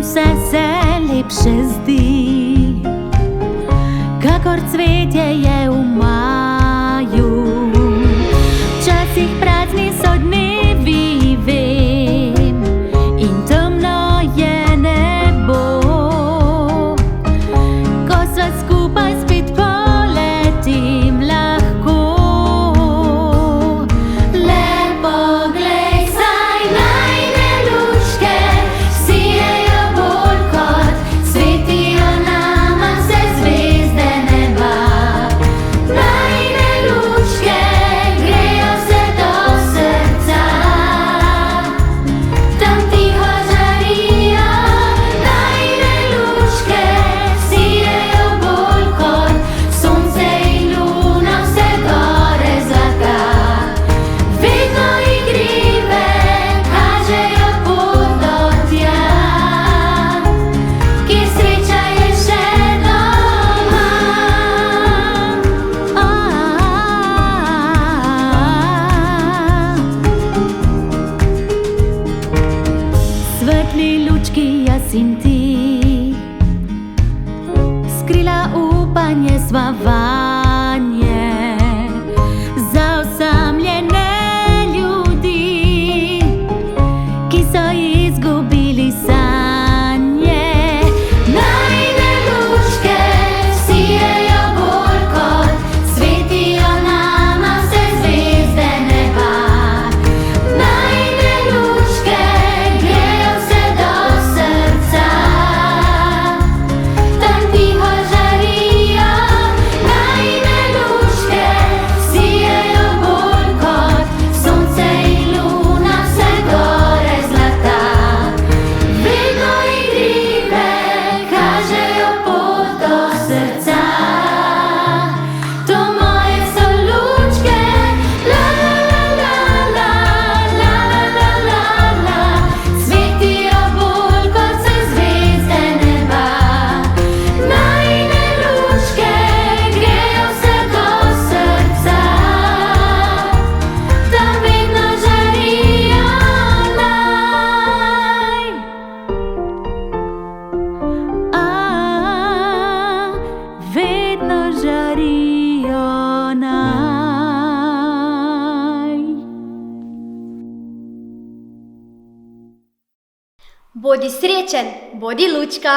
se lepše zdi, kakor cvetje je v maju. Včasih prazni so dnevi, vem, in temno je nebo. Ko sva skupaj spet poletim lahko. Le poglej, saj najine lučke sijejo bolj kot svetijo nama vse zvezde neba. Najine lučke grejo vse do srca, tam tiho žarijo. Najine lučke sijejo bolj kot sonce in luna, vse gore zlata. Vedno igrive kažejo pot do tja, kjer sreča je še doma. Svetli lučki, jaz in ti, skrila upanje sva vanje. Za osamljene ljudi, ki so izgubili sanje. Najine lučke sijejo bolj kot svetijo nama vse zvezde neba. Najine lučke grejo vse do srca, tam tiho žarijo. Najine lučke sijejo bolj kot sonce in luna, vse gore zlata. Vedno igrive kažejo pot do srca. To moje so lučke, la la la la la la la la, svetijo bolj kot vse zvezde neba. Najine lučke grejo vse do srca, tam vedno žarijo naj. Vedno žarijo naj. Bodi srečen, bodi lučka.